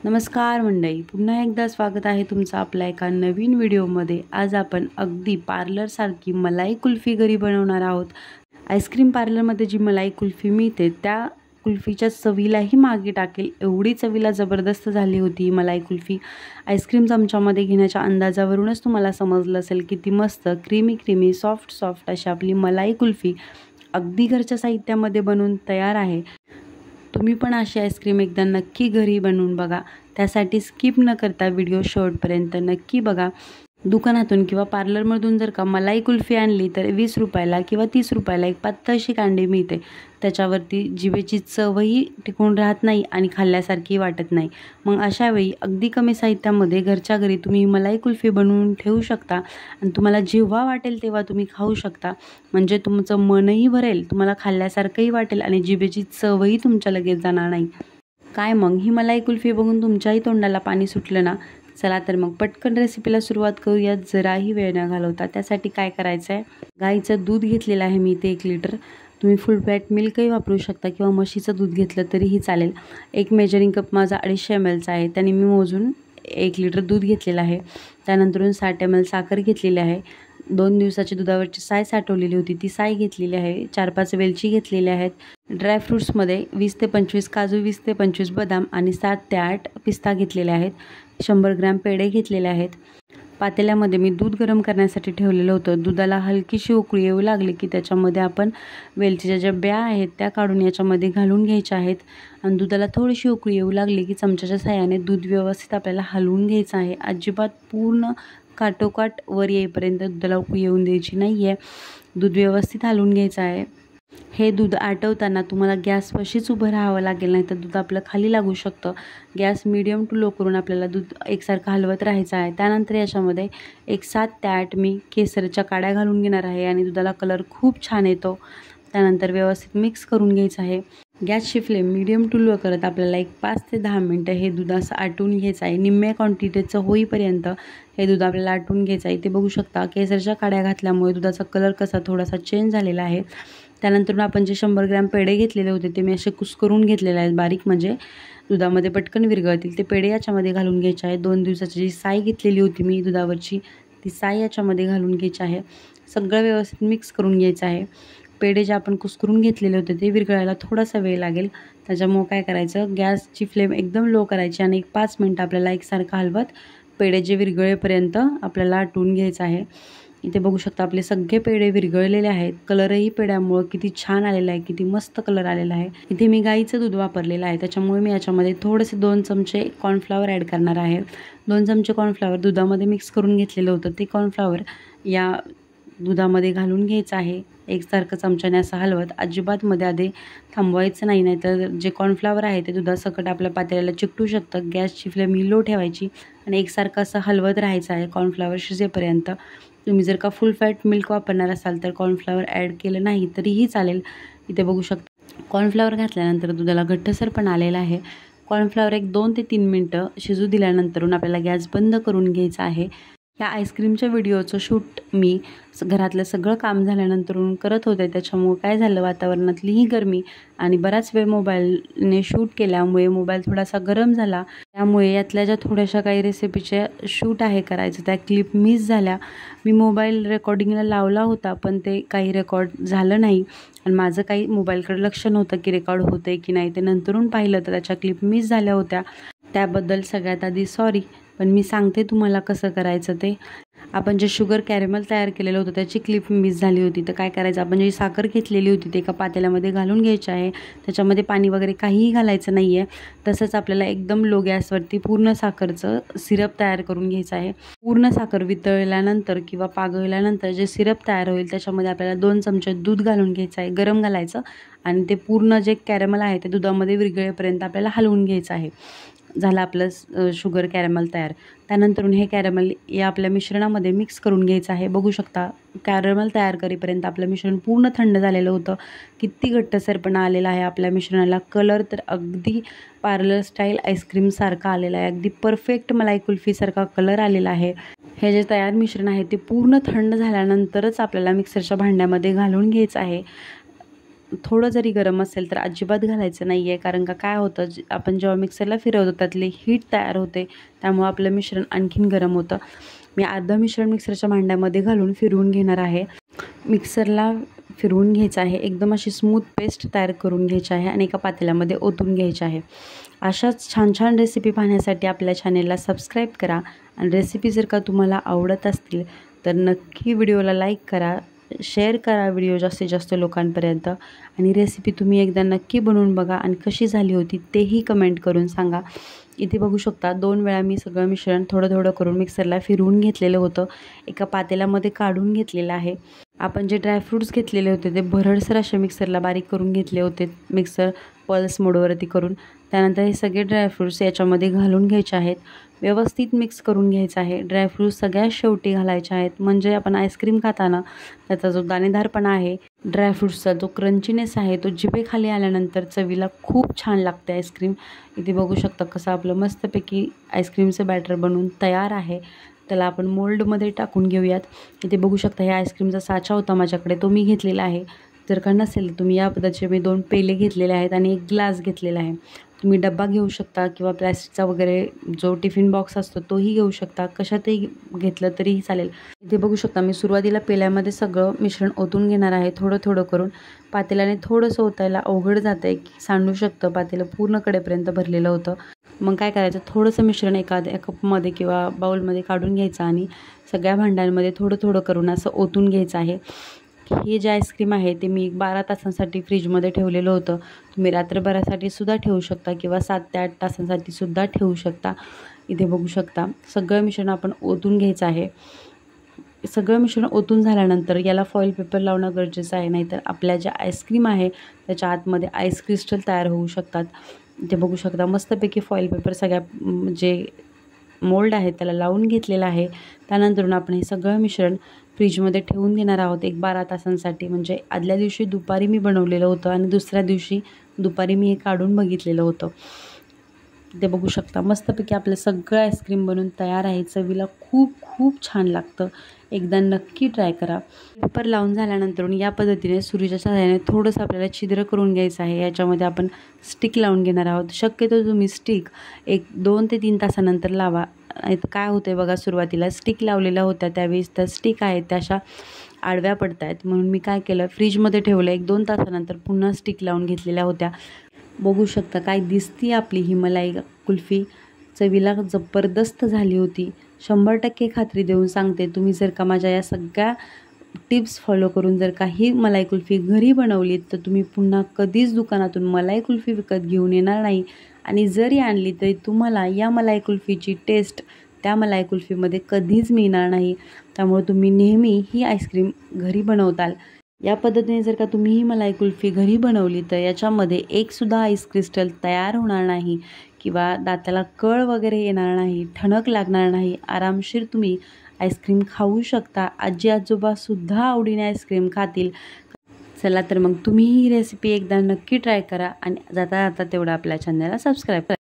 नमस्कार मंडळी, पुन्हा एकदा स्वागत आहे तुमचं आपल्या एका नवीन व्हिडिओमध्ये। आज आपण अगदी पार्लरसारखी मलाई कुल्फी घरी बनवणार आहोत। आईस्क्रीम पार्लरमध्ये जी मलाई कुल्फी मिळते त्या कुल्फीच्या चवीलाही मागे टाकेल एवढी चवीला जबरदस्त झाली होती मलाई कुल्फी। आईस्क्रीम चमच्यामध्ये घेण्याच्या अंदाजावरूनच तुम्हाला समजलं असेल किती मस्त क्रीमी सॉफ्ट अशी आपली मलाई कुल्फी अगदी घरच्या साहित्यामध्ये बनवून तयार आहे। तुम्ही पण अशी आईस्क्रीम एकदा नक्की घरी बनवून बघा। त्यासाठी स्किप न करता व्हिडिओ शेवटपर्यंत नक्की बघा। दुकानातून किंवा पार्लरमधून जर का मलाई कुल्फी आणली तर 20 रुपयाला किंवा 30 रुपयाला एक पातळशी कांडी मिळते। त्याच्यावरती जिभेची चवही टिकून राहत नाही आणि खाल्ल्यासारखी वाटत नाही। मग अशा वेळी अगदी कमी साहित्यामध्ये घरच्या घरी तुम्ही मलाई कुल्फी बनवून ठेवू शकता आणि तुम्हाला जेव्हा वाटेल तेव्हा तुम्ही खाऊ शकता। म्हणजे तुमचं मनही भरेल, तुम्हाला खाल्ल्यासारखंही वाटेल आणि जिभेची चवही तुमच्या लगेच जाणार नाही। काय मग ही मलाई कुल्फी बघून तुमच्याही तोंडाला पाणी सुटलं ना? चला तर मग पटकन रेसिपीला सुरुवात करूयात, जराही वेळ न घालवता। त्यासाठी काय करायचं आहे, गाईचं दूध घेतलेलं आहे मी ते 1 लिटर। तुम्ही फुल फॅट मिल्कही वापरू शकता किंवा म्हशीचं दूध घेतलं तरीही चालेल। एक मेजरिंग कप माझा 250 ml आहे, त्याने मी मोजून 1 लिटर दूध घेतलेलं आहे। त्यानंतरून 60 ml साखर घेतलेली आहे। 2 दिवसाची दुधावरची साय साठवलेली होती ती साय घेतलेली आहे। 4-5 वेलची घेतलेल्या आहेत। ड्रायफ्रूट्समध्ये 20 ते 25 काजू, 20 ते 25 बदाम आणि 7 ते 8 पिस्ता घेतलेले आहेत। 100 ग्रॅम पेढे घेतलेले आहेत। पातेल्यामध्ये मी दूध गरम करण्यासाठी ठेवलेलं होतं। दुधाला हलकीशी उकळी येऊ लागली की त्याच्यामध्ये आपण वेलचीच्या ज्या ब्या आहेत त्या काढून याच्यामध्ये घालून घ्यायच्या आहेत आणि दुधाला थोडीशी उकळी येऊ लागली की चमच्याच्या साहाय्याने दूध व्यवस्थित आपल्याला हलवून घ्यायचं आहे। अजिबात पूर्ण काठोकाठ वर येईपर्यंत दुधाला उकळी येऊन द्यायची नाही आहे। दूध व्यवस्थित हलवून घ्यायचं आहे। हे दूध आटवताना तुम्हाला गॅसपाशीच उभं राहावं लागेल, नाही तर दूध आपलं खाली लागू शकतं। गॅस मीडियम टू लो करून आपल्याला दूध एकसारखं हलवत राहायचं आहे। त्यानंतर याच्यामध्ये एक 7 ते 8 मी केसरच्या काड्या घालून घेणार आहे आणि दुधाला कलर खूप छान येतो। त्यानंतर व्यवस्थित मिक्स करून घ्यायचं आहे। गॅसची फ्लेम मीडियम टू लो करत आपल्याला एक 5 ते 10 मिनटं हे दूध असं आटवून घ्यायचं आहे। निम्म्या क्वांटिटीचं होईपर्यंत हे दूध आपल्याला आटवून घ्यायचं आहे। ते बघू शकता केसरच्या काड्या घातल्यामुळे दुधाचा कलर कसा थोडासा चेंज झालेला आहे। त्यानंतर आपण जे 100 ग्रॅम पेढे घेतलेले होते ते मी असे कुस्करून घेतलेले आहेत बारीक, म्हणजे दुधामध्ये पटकन विरघळतील। ते पेढे याच्यामध्ये घालून घ्यायचे आहे। 2 दिवसाची जी साय घेतलेली होती मी दुधावरची ती साय याच्यामध्ये घालून घ्यायची आहे। सगळं व्यवस्थित मिक्स करून घ्यायचं आहे। पेढे जे आपण कुस्करून घेतलेले होते ते विरघळायला थोडासा वेळ लागेल, त्याच्यामुळे काय करायचं, गॅसची फ्लेम एकदम लो करायची आणि एक 5 मिनटं आपल्याला एकसारखं हलवत पेढे जे विरघळेपर्यंत आपल्याला आटवून घ्यायचं आहे। इथे बघू शकता आपले सगळे पेढे विरघळलेले आहेत। कलरही पेढ्यामुळं किती छान आलेला आहे, किती मस्त कलर आलेला आहे। इथे मी गाईचं दूध वापरलेलं आहे, त्याच्यामुळे मी याच्यामध्ये थोडेसे 2 चमचे कॉर्नफ्लॉवर ॲड करणार आहे। 2 चमचे कॉर्नफ्लॉवर दुधामध्ये मिक्स करून घेतलेलं होतं ते कॉर्नफ्लॉवर या दुधामध्ये घालून घ्यायचं आहे। एकसारखं चमच्याने असं हलवत, अजिबात मध्ये आधी थांबवायचं नाही, नाहीतर जे कॉर्नफ्लॉवर आहे ते दुधासकट आपल्या पातेल्याला चिकटू शकतं। गॅसची फ्लेम लो ठेवायची आणि एकसारखं असं हलवत राहायचं आहे कॉर्नफ्लॉवर शिजेपर्यंत। तुम्ही जर का फुल फॅट मिल्क वापरणार असाल तर कॉर्नफ्लॉवर ॲड केलं नाही तरीही चालेल। इथे बघू शकता कॉर्नफ्लॉवर घातल्यानंतर दुधाला घट्टसर पण आलेला आहे। कॉर्नफ्लॉवर एक 2 ते 3 मिनटं शिजू दिल्यानंतरून आपल्याला गॅस बंद करून घ्यायचा आहे। या आईस्क्रीमच्या व्हिडिओचं शूट मी घरातलं सगळं काम झाल्यानंतरून करत होते, त्याच्यामुळे काय झालं, वातावरणातली ही गरमी आणि बराच वेळ मोबाईलने शूट केल्यामुळे मोबाईल थोडासा गरम झाला। त्यामुळे यातल्या ज्या थोड्याशा काही रेसिपीचे शूट आहे करायचं त्या क्लिप मिस झाल्या। मी मोबाईल रेकॉर्डिंगला लावला होता पण ते काही रेकॉर्ड झालं नाही आणि माझं काही मोबाईलकडे लक्ष नव्हतं की रेकॉर्ड होतं आहे की नाही। ते नंतरून पाहिलं तर त्याच्या क्लिप मिस झाल्या होत्या, त्याबद्दल सगळ्यात आधी सॉरी। पण मी सांगते तुम्हाला कसं करायचं ते। आपण जे शुगर कॅरेमल तयार केलेलं होतं त्याची क्लिप मिस झाली होती, तर काय करायचं, आपण जी साखर घेतलेली होती ते एका पातेल्यामध्ये घालून घ्यायची आहे। त्याच्यामध्ये पाणी वगैरे काहीही घालायचं नाही आहे। तसंच आपल्याला एकदम लो गॅसवरती पूर्ण साखरचं सिरप तयार करून घ्यायचं आहे। पूर्ण साखर वितळल्यानंतर किंवा पागळल्यानंतर जे सिरप तयार होईल त्याच्यामध्ये आपल्याला 2 चमचे दूध घालून घ्यायचं आहे, गरम घालायचं आणि ते पूर्ण जे कॅरेमल आहे ते दुधामध्ये विरघळेपर्यंत आपल्याला हलवून घ्यायचं आहे। झालं आपलं शुगर कॅरेमल तयार। त्यानंतरून हे कॅरेमल या आपल्या मिश्रणामध्ये मिक्स करून घ्यायचं आहे। बघू शकता कॅरेमल तयार करेपर्यंत आपलं मिश्रण पूर्ण थंड झालेलं होतं। किती घट्टसरपणा आलेला आहे आपल्या मिश्रणाला। कलर तर अगदी पार्लर स्टाईल आईस्क्रीमसारखा आलेला आहे, अगदी परफेक्ट मलाई कुल्फीसारखा कलर आलेला आहे। हे जे तयार मिश्रण आहे ते पूर्ण थंड झाल्यानंतरच आपल्याला मिक्सरच्या भांड्यामध्ये घालून घ्यायचं आहे। थोडं जरी गरम असेल तर अजिबात घालायचं नाही आहे, कारण का काय होतं आपण जेव्हा मिक्सरला फिरवतो त्यातली हीट तयार होते, त्यामुळं आपलं मिश्रण आणखीन गरम होतं. मी अर्धं मिश्रण मिक्सरच्या भांड्यामध्ये घालून फिरवून घेणार आहे. मिक्सरला फिरवून घ्यायचं आहे, एकदम अशी स्मूथ पेस्ट तयार करून घ्यायची आहे आणि एका पातेल्यामध्ये ओतून घ्यायची आहे. अशाच छान छान रेसिपी पाहण्यासाठी आपल्या चॅनेलला सबस्क्राईब करा आणि रेसिपी जर का तुम्हाला आवडत असतील तर नक्की व्हिडिओला लाईक करा, शेअर करा व्हिडिओ जास्तीत जास्त लोकांपर्यंत आणि रेसिपी तुम्ही एकदा नक्की बनवून बघा आणि कशी झाली होती तेही कमेंट करून सांगा. इथे बघू शकता 2 वेळा मी सगळं मिश्रण थोडं थोडं करून मिक्सरला फिरवून घेतलेलं होतं, एका पातेल्यामध्ये काढून घेतलेलं आहे. आपण जे ड्रायफ्रूट्स घेतलेले होते ते भरडसर असे मिक्सरला बारीक करून घेतले होते, मिक्सर पल्स मोडवरती करून. त्यानंतर हे सगळे ड्रायफ्रूट्स याच्यामध्ये घालून घ्यायचे आहेत, व्यवस्थित मिक्स करून घ्यायचं आहे. ड्रायफ्रूट्स सगळ्यात शेवटी घालायचे आहेत, म्हणजे आपण आईस्क्रीम खाताना त्याचा जो दाणेदारपणा आहे, ड्रायफ्रूट्सचा जो क्रंचीनेस आहे तो जिभेखाली आल्यानंतर चवीला खूप छान लागते आईस्क्रीम. इथे बघू शकता कसं आपलं मस्तपैकी आईस्क्रीमचं बॅटर बनवून तयार आहे. त्याला आपण मोल्डमध्ये टाकून घेऊयात. इथे बघू शकता हे आईस्क्रीमचा साचा होता माझ्याकडे, तो मी घेतलेला आहे. जर का नसेल तुम्ही या पद्धतीचे मी 2 पेले घेतलेले आहेत आणि 1 ग्लास घेतलेला आहे. तुम्ही डब्बा घेऊ शकता किंवा प्लॅस्टिकचा वगैरे जो टिफिन बॉक्स असतो तोही घेऊ शकता, कशातही घेतलं तरीही चालेल. इथे बघू शकता मी सुरुवातीला पेल्यामध्ये सगळं मिश्रण ओतून घेणार आहे, थोडं थोडं करून. पातेल्याने थोडंसं ओतायला अवघड जातं आहे, की सांडू शकतं, पातेलं पूर्ण कडेपर्यंत भरलेलं होतं. मग काय करायचं, थोडंसं मिश्रण एखाद्या कपमध्ये किंवा बाउलमध्ये काढून घ्यायचं आणि सगळ्या भांड्यांमध्ये थोडं थोडं करून असं ओतून घ्यायचं आहे. हे जे आईस्क्रीम आहे ते मी 12 तासांसाठी फ्रीजमध्ये ठेवलेलं होतं. तुम्ही रात्रभरासाठी सुद्धा ठेवू शकता किंवा 7 ते 8 तासांसाठी सुद्धा ठेवू शकता. इथे बघू शकता सगळं मिश्रण आपण ओतून घ्यायचं आहे. सगळं मिश्रण ओतून झाल्यानंतर याला फॉईल पेपर लावणं गरजेचं आहे, नाहीतर आपल्या ज्या आईस्क्रीम आहे त्याच्या आतमध्ये आईस क्रिस्टल तयार होऊ शकतात. इथे बघू शकता मस्तपैकी फॉईल पेपर सगळ्या जे मोल्ड आहे त्याला लावून घेतलेलं आहे. त्यानंतरून आपण हे सगळं मिश्रण फ्रीजमध्ये ठेवून देणार आहोत 12 तासांसाठी. म्हणजे आदल्या दिवशी दुपारी मी बनवलेलं होतं आणि दुसऱ्या दिवशी दुपारी मी हे काढून बघितलेलं होतं. ते बघू शकता मस्तपैकी आपलं सगळं आईस्क्रीम बनून तयार आहे. चवीला खूप खूप छान लागतं, एकदा नक्की ट्राय करा. पेपर लावून झाल्यानंतर या पद्धतीने सुरीच्या सहाय्याने थोडंसं आपल्याला छिद्र करून घ्यायचं आहे. याच्यामध्ये आपण स्टिक लावून घेणार आहोत. शक्यतो तुम्ही स्टिक 2 ते 3 तासानंतर लावा. काय होतं आहे बघा, सुरुवातीला स्टिक लावलेल्या होत्या त्यावेळेस त्या स्टिक आहेत त्या अशा आडव्या पडत आहेत, म्हणून मी काय केलं फ्रीजमध्ये ठेवलं. 1-2 तासानंतर पुन्हा स्टिक लावून घेतलेल्या होत्या. बघू शकता काय दिसती आपली ही मलाई कुल्फी, चवीला जबरदस्त झाली होती. 100% खात्री देऊन सांगते, तुम्ही जर का माझ्या या सगळ्या टिप्स फॉलो करून जर का ही मलाई कुल्फी घरी बनवलीत तर तुम्ही पुन्हा कधीच दुकानातून मलाई कुल्फी विकत घेऊन येणार नाही. आणि जरी आणली तरी तुम्हाला या मलाई कुल्फीची टेस्ट त्या मलाई कुल्फीमध्ये कधीच मिळणार नाही. त्यामुळे तुम्ही नेहमी ही आईस्क्रीम घरी बनवताल. या पद्धतीने जर का तुम्ही ही मलाई कुल्फी घरी बनवली तर याच्यामध्ये एकसुद्धा आईस क्रिस्टल तयार होणार नाही किंवा दाताला कळ वगैरे येणार नाही, ठणक लागणार नाही. आरामशीर तुम्ही आईस्क्रीम खाऊ शकता. आजी आजोबासुद्धा आवडीने आईस्क्रीम खातील. चला तर मग तुम्ही ही रेसिपी एकदा नक्की ट्राय करा आणि जाता जाता तेवढं आपल्या चॅनलला सबस्क्राईब करा.